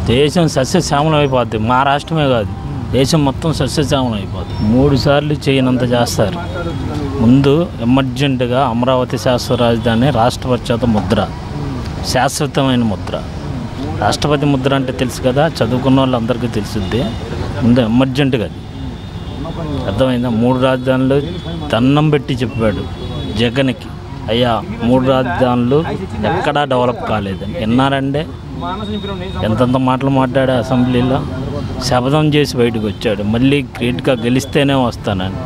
దేశం సస్యశ్యామలం అయిపోద్ది. మా రాష్ట్రమే కాదు, దేశం మొత్తం సస్యశ్యామలం అయిపోద్ది. 3 సార్లు చేయనంత చేస్తారు. ముందు ఎమర్జెంటుగా అమరావతి శాశ్వత రాజధాని రాష్ట్రపతి చేత ముద్ర, శాశ్వతమైన ముద్ర. రాష్ట్రపతి ముద్ర అంటే తెలుసు కదా, చదువుకున్న వాళ్ళందరికీ తెలుసుద్ది. ముందు ఎమర్జెంటుగా అది అర్థమైందా. 3 రాజధానులు దండం పెట్టి చెప్పాడు జగన్కి, అయ్యా 3 రాజధానులు ఎక్కడా డెవలప్ కాలేదని. విన్నారంటే ఎంతంత మాటలు మాట్లాడా అసెంబ్లీలో, శపథం చేసి బయటకు వచ్చాడు. మళ్ళీ గ్రేట్గా గెలిస్తేనే వస్తానని.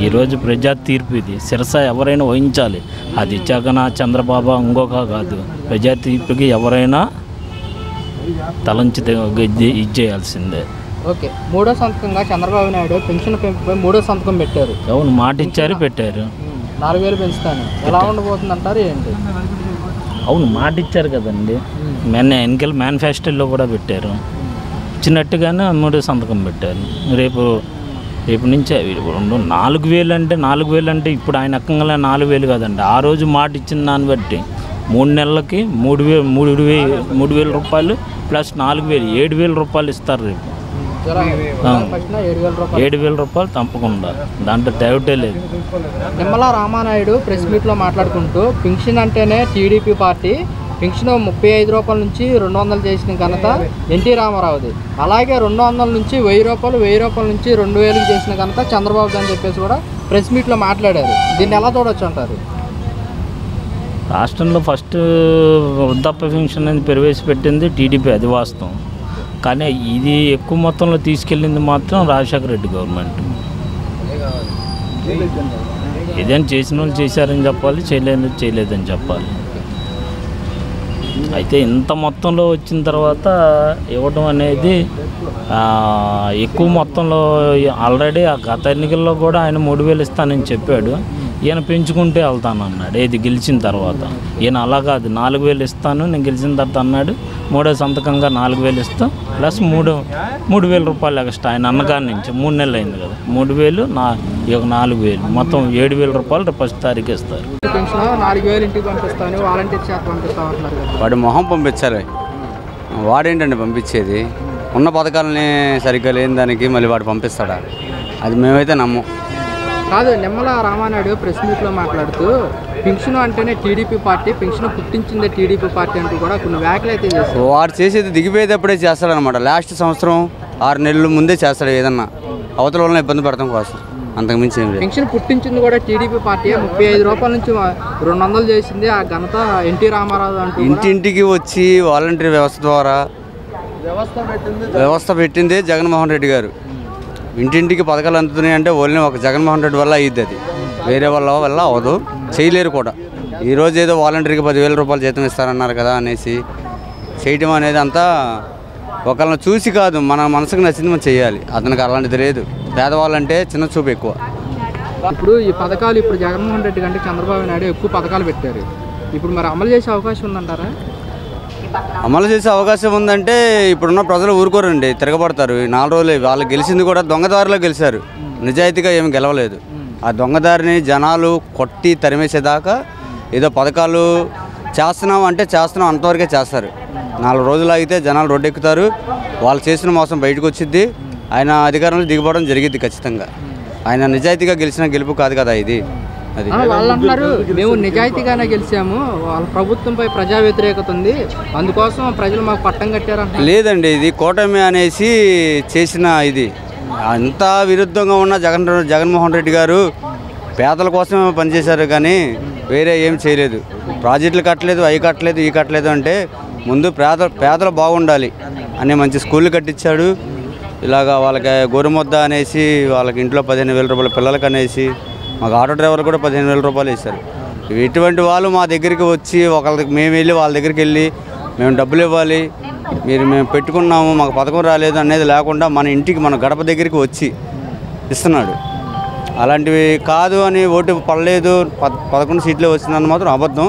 ఈరోజు ప్రజా తీర్పు ఇది, శిరస ఎవరైనా వహించాలి. అది జగన్, చంద్రబాబు ఇంకొక కాదు. ప్రజా తీర్పుకి ఎవరైనా తలంచి ఇచ్చేయాల్సిందే. ఓకే, 3వ సంతకంగా చంద్రబాబు నాయుడు పెన్షన్ పెంపుపై 3వ సంతకం పెట్టారు. అవును, మాట ఇచ్చారు, పెట్టారు. 4,000 పెంచుతాను. ఎలా ఉండబోతుంది అంటారు ఏంటి? అవును, మాట ఇచ్చారు కదండి. ఎన్నికల మేనిఫెస్టోలో కూడా పెట్టారు. ఇచ్చినట్టుగానే 3వ సంతకం పెట్టారు. రేపు నుంచి 4,000 అంటే 4,000 అంటే ఇప్పుడు ఆయన అక్కంగా 4,000 కదండి. ఆ రోజు మాట ఇచ్చిన దాన్ని బట్టి 3 నెలలకి 3,000 రూపాయలు ప్లస్ 4,000 7,000 రూపాయలు ఇస్తారు. రేపు 7,000 రూపాయలు తప్పకుండా, దాంట్లో డౌటే లేదు. నిమ్మల రామానాయుడు ప్రెస్ మీట్లో మాట్లాడుకుంటూ పెన్షన్ అంటేనే టీడీపీ పార్టీ, పెన్షన్ 35 రూపాయల నుంచి 200 చేసిన ఘనత ఎన్టీ రామారావుది. అలాగే 200 నుంచి 1,000 రూపాయలు, 1,000 రూపాయల నుంచి 2,000 చేసిన ఘనత చంద్రబాబు అని చెప్పేసి కూడా ప్రెస్ మీట్లో మాట్లాడారు. దీన్ని ఎలా చూడొచ్చు అంటారు? రాష్ట్రంలో ఫస్ట్ వృద్ధాప్య పెన్షన్ అనేది ప్రవేశపెట్టింది టీడీపీ, అది వాస్తవం. కానీ ఇది ఎక్కువ మొత్తంలో తీసుకెళ్ళింది మాత్రం రాజశేఖర రెడ్డి గవర్నమెంట్. ఏదైనా చేసిన వాళ్ళు చేశారని చెప్పాలి, చేయలేదని చెప్పాలి. అయితే ఇంత మొత్తంలో వచ్చిన తర్వాత ఇవ్వడం అనేది ఎక్కువ మొత్తంలో, ఆల్రెడీ ఆ గత ఎన్నికల్లో కూడా ఆయన 3,000 ఇస్తానని చెప్పాడు. ఈయన పెంచుకుంటే వెళ్తానన్నాడు, ఏది గెలిచిన తర్వాత. ఈయన అలా కాదు, 4,000 ఇస్తాను నేను గెలిచిన తర్వాత అన్నాడు. 3వ సంతకంగా 4,000 ఇస్తాం ప్లస్ 3,000 రూపాయలు ఎక్స్ట్రా. ఆయన అన్నగారి నుంచి 3 నెలలు అయింది కదా, 3,000 4,000 మొత్తం 7,000 రూపాయలు రేపు 1వ తారీఖు ఇస్తారు. 4,000 ఇంటికి పంపిస్తాను, వాలంటీర్ చేత పంపిస్తామంటున్నారు. వాడు మొహం పంపించాలి. వాడేంటండి పంపించేది? ఉన్న పథకాలని సరిగ్గా లేని దానికి మళ్ళీ వాడు పంపిస్తాడా? అది మేమైతే నమ్మం. కాదు, నిమ్మల రామానాయుడు ప్రెస్ మీట్లో మాట్లాడుతూ పెన్షన్ అంటేనే టీడీపీ పార్టీ, పెన్షన్ పుట్టించిందే టీడీపీ పార్టీ అంటూ కూడా కొన్ని వ్యాఖ్యలు అయితే చేస్తారు. వాడు చేసేది దిగిపోయేటప్పుడే చేస్తాడనమాట. లాస్ట్ సంవత్సరం 6 నెలలు ముందే చేస్తాడు ఏదన్నా, అవతల వాళ్ళని ఇబ్బంది పడటం కోసం, అంతకుమించి ఏం లేదు. పెన్షన్ పుట్టించింది కూడా టీడీపీ పార్టీ, 35 రూపాయల నుంచి 200 చేసింది. ఆ ఘనత ఎన్టీ రామారావు అంటూ ఇంటింటికి వచ్చి వాలంటీర్ వ్యవస్థ ద్వారా వ్యవస్థ పెట్టిందే జగన్మోహన్ రెడ్డి గారు. ఇంటింటికి పథకాలు అందుతున్నాయి అంటే ఓన్లీ ఒక జగన్మోహన్ రెడ్డి వల్ల అయ్యిద్ది. అది వేరే వల్ల అవ్వదు, చేయలేరు కూడా. ఈరోజు ఏదో వాలంటీర్కి 10,000 రూపాయలు జీతం ఇస్తారన్నారు కదా అనేసి చేయటం అనేది అంతా ఒకళ్ళని చూసి కాదు, మన మనసుకు నచ్చింది మనం చేయాలి. అతనికి అలాంటిది లేదు. పేదవాళ్ళంటే చిన్న చూపు ఎక్కువ. ఇప్పుడు ఈ పథకాలు ఇప్పుడు జగన్మోహన్ రెడ్డి కంటే చంద్రబాబు నాయుడు ఎక్కువ పథకాలు పెట్టారు. ఇప్పుడు మరి అమలు చేసే అవకాశం ఉందంటారా? అమలు చేసే అవకాశం ఉందంటే ఇప్పుడున్న ప్రజలు ఊరుకోరండి, తిరగబడతారు. 4 రోజులే వాళ్ళు గెలిచింది కూడా దొంగదారిలో గెలిచారు, నిజాయితీగా ఏమి గెలవలేదు. ఆ దొంగదారిని జనాలు కొట్టి తరిమేసేదాకా ఏదో పథకాలు చేస్తున్నాం అంటే చేస్తున్నాం అంతవరకే చేస్తారు. 4 రోజులు ఆగితే జనాలు రోడ్డు ఎక్కుతారు, వాళ్ళు చేసిన మోసం బయటకు వచ్చిద్ది. ఆయన అధికారంలో దిగిపోవడం జరిగిద్ది ఖచ్చితంగా. ఆయన నిజాయితీగా గెలిచిన గెలుపు కాదు కదా ఇది. అది వాళ్ళు అంటున్నారు, మేము నిజాయితీగానే గెలిచాము, వాళ్ళ ప్రభుత్వంపై ప్రజా వ్యతిరేకత ఉంది, అందుకోసం ప్రజలు మాకు పట్టం కట్టారంట. లేదండి, ఇది కూటమి అనేసి చేసిన ఇది. అంతా విరుద్ధంగా ఉన్న జగన్మోహన్ రెడ్డి గారు పేదల కోసమే పనిచేశారు కానీ వేరే ఏం చేయలేదు. ప్రాజెక్టులు కట్టలేదు, అవి కట్టలేదు, ఈ కట్టలేదు అంటే ముందు పేదలు బాగుండాలి అనే మంచి స్కూళ్ళు కట్టించాడు. ఇలాగా వాళ్ళకి గోరుముద్ద అనేసి వాళ్ళకి ఇంట్లో 15,000 రూపాయలు పిల్లలకి అనేసి, మాకు ఆటో డ్రైవర్ కూడా 15,000 రూపాయలు ఇస్తారు. ఇటువంటి వాళ్ళు మా దగ్గరికి వచ్చి మేము వెళ్ళి వాళ్ళ దగ్గరికి వెళ్ళి మేము డబ్బులు ఇవ్వాలి, మేము పెట్టుకున్నాము మాకు పథకం రాలేదు అనేది లేకుండా మన ఇంటికి మన గడప దగ్గరికి వచ్చి ఇస్తున్నాడు. అలాంటివి కాదు అని ఓటు పడలేదు 11 సీట్లే వచ్చిందని మాత్రం అబద్ధం.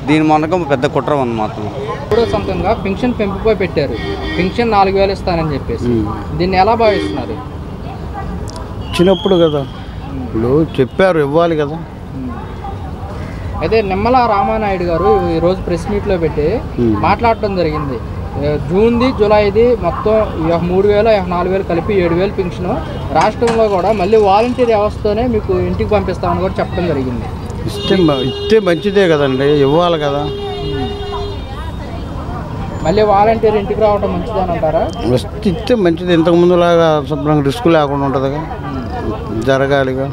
దీని మనకు పెద్ద కుట్ర ఉంది మాత్రం. 3వ సంతకంగా పెన్షన్ పెంపుపై పెట్టారు, పెన్షన్ 4,000 ఇస్తానని చెప్పేసి. దీన్ని ఎలా భావిస్తున్నారు? ఇచ్చినప్పుడు కదా, ఇప్పుడు చెప్పారు ఇవ్వాలి కదా. అయితే నిమ్మల రామానాయుడు గారు ఈరోజు ప్రెస్ మీట్లో పెట్టి మాట్లాడటం జరిగింది. జూన్ది జూలైది మొత్తం 3,000 4,000 కలిపి 7,000 పెన్షన్ రాష్ట్రంలో కూడా మళ్ళీ వాలంటీర్ వ్యవస్థతోనే మీకు ఇంటికి పంపిస్తామని కూడా చెప్పడం జరిగింది. ఇస్తే మంచిదే కదండి, ఇవ్వాలి కదా. మళ్ళీ వాలంటీర్ ఇంటికి రావడం మంచిదని అంటారా? ఇస్తే మంచిది, ఇంతకుముందులాగా శుభ్రంగా రిస్క్ లేకుండా ఉంటుందిగా, జరగాలిగా.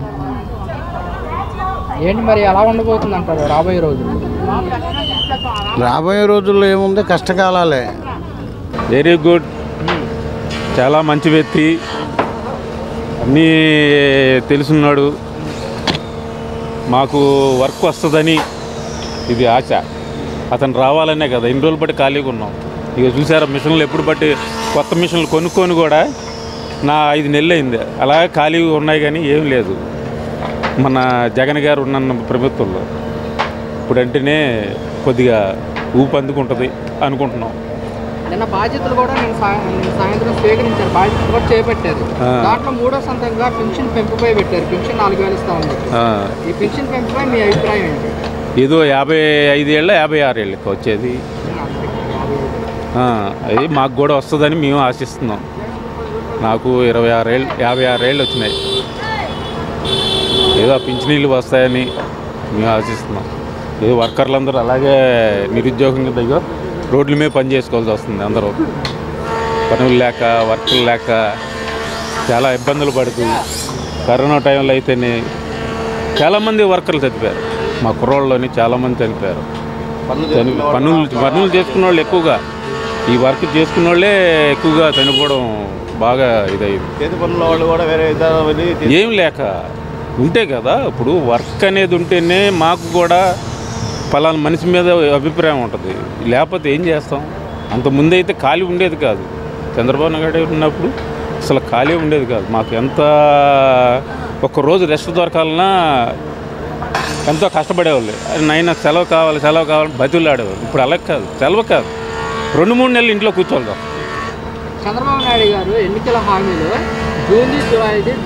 ఏంటి మరి ఎలా ఉండబోతుంది అంటారు రాబోయే రోజులు? రాబోయే రోజుల్లో ఏముంది, కష్టకాలాలే. వెరీ గుడ్, చాలా మంచి వ్యక్తి, అన్నీ తెలుసున్నాడు. మాకు వర్క్ వస్తుందని ఇది ఆశ. అతను రావాలనే కదా ఇన్ని రోజులు బట్టి ఖాళీగా ఉన్నాం. ఇక చూసారా మిషన్లు ఎప్పుడు బట్టి కొత్త మిషన్లు కొనుక్కొని కూడా నా 5 నెలలు అయింది. అలాగే ఖాళీగా ఉన్నాయి కానీ ఏం లేదు మన జగన్ గారు ఉన్న ప్రభుత్వంలో. ఇప్పుడంటేనే కొద్దిగా ఊపు అందుకుంటుంది అనుకుంటున్నాం. నిన్న బాధ్యతలు కూడా నేను సాయంత్రం స్వీకరించారు, బాధ్యతలు కూడా చేపట్టారు. దాంట్లో 3వ సంతంగా పెన్షన్ పెంపుపై పెట్టారు. పెన్షన్ 4,000 ఇస్తా ఉంది. ఈ పెన్షన్ పెంపుపై మీ అభిప్రాయం ఏంటి? ఏదో 55 ఏళ్ళ 56 ఏళ్ళకి వచ్చేది, అది మాకు కూడా వస్తుందని మేము ఆశిస్తున్నాం. నాకు 56 ఏళ్ళు వచ్చినాయి. ఏదో పింఛనీళ్ళు వస్తాయని మేము ఆశిస్తున్నాం. ఏదో వర్కర్లందరూ అలాగే నిరుద్యోగంగా దగ్గర రోడ్ల మీద పని చేసుకోవాల్సి వస్తుంది. అందరూ పనులు లేక వర్కులు లేక చాలా ఇబ్బందులు పడుతూ, కరోనా టైంలో అయితేనే చాలామంది వర్కర్లు చనిపోయారు. మా కుర్రోళ్ళలోని చాలామంది చనిపోయారు. పనులు చేసుకున్న వాళ్ళు ఎక్కువగా, ఈ వర్క్ చేసుకున్న వాళ్ళే ఎక్కువగా చనిపోవడం బాగా ఇదైంది. ఏం లేక ఉంటే కదా, ఇప్పుడు వర్క్ అనేది ఉంటేనే మాకు కూడా పలానా మనిషి మీద అభిప్రాయం ఉంటుంది. లేకపోతే ఏం చేస్తాం? అంత ముందైతే ఖాళీ ఉండేది కాదు. చంద్రబాబు నాయుడు ఉన్నప్పుడు అసలు ఖాళీ ఉండేది కాదు. మాకు ఎంత ఒక్కరోజు రెస్ట్ దొరకాలన్నా ఎంతో కష్టపడేవాళ్ళు. నైనా సెలవు కావాలని బతులు ఆడేవాళ్ళు. ఇప్పుడు అలా కాదు, సెలవు కాదు, 2-3 నెలలు ఇంట్లో కూర్చోవాలి. చంద్రబాబు నాయుడు గారు ఎన్నికల హామీలు జూన్ది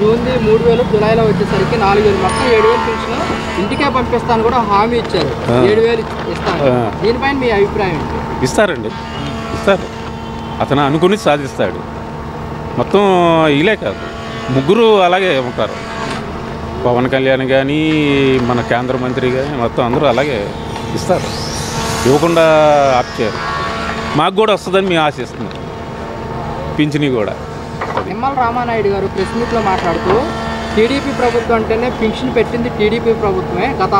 3,000, జూలైలో వచ్చేసరికి 4,000, మొత్తం 7,000 పెన్షన్ ఇంటికే పంపిస్తాను కూడా హామీ ఇచ్చారు. 7,000 ఇస్తాను. దీనిపైన మీ అభిప్రాయం? ఇస్తారు. అతను అనుకుని సాధిస్తాడు. మొత్తం ఇలే కాదు, ముగ్గురు అలాగే ఉంటారు. పవన్ కళ్యాణ్ కానీ, మన కేంద్ర మంత్రి కానీ, మొత్తం అందరూ అలాగే ఇస్తారు. ఇవ్వకుండా ఆప్చారు. మాకు కూడా వస్తుందని మేము ఆశిస్తున్నాం. పింఛని కూడా. నిమ్మల రామానాయుడు గారు ప్రెస్ మీట్లో మాట్లాడుతూ టీడీపీ ప్రభుత్వం అంటేనే పెన్షన్ పెట్టింది టీడీపీ ప్రభుత్వమే. గత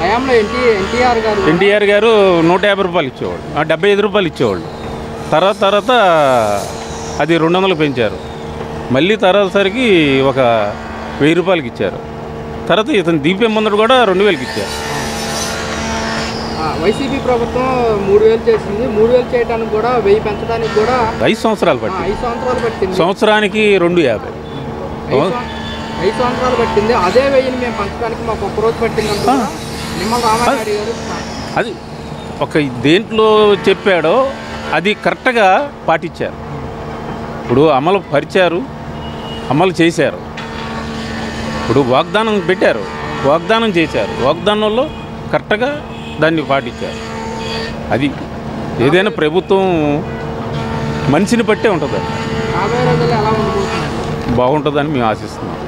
హయాంలో ఎన్టీఆర్ గారు 150 రూపాయలు ఇచ్చేవాళ్ళు, 75 రూపాయలు ఇచ్చేవాళ్ళు. తర్వాత అది 200 పెంచారు. మళ్ళీ సరికి ఒక 1000 రూపాయలకి ఇచ్చారు. తర్వాత ఇతను దీపే ముందడు కూడా 2,000కి ఇచ్చారు. వైసీపీ ప్రభుత్వం 3,000 చేసింది. 3,000 చేయడానికి కూడా 1,000 పెంచడానికి కూడా 5 సంవత్సరాలు పట్టింది. 5 సంవత్సరాలు పట్టింది. సంవత్సరానికి 250. 5 సంవత్సరాలు పట్టింది. అదే 1,000ని మేము పంచడానికి మాకు ఒక్కరోజు పట్టింది నిమ్మల రామానాయుడు గారు. అది ఒక దేంట్లో చెప్పాడో అది కరెక్ట్గా పాటించారు. ఇప్పుడు అమలు చేశారు. ఇప్పుడు వాగ్దానం పెట్టారు, వాగ్దానం చేశారు. వాగ్దానంలో కరెక్ట్గా దాన్ని పాటించారు. అది ఏదైనా ప్రభుత్వం మనిషిని బట్టే ఉంటుంది. రాబోయే రోజుల్లో ఎలా ఉండబోతుంది? బాగుంటుందని మేము ఆశిస్తున్నాం.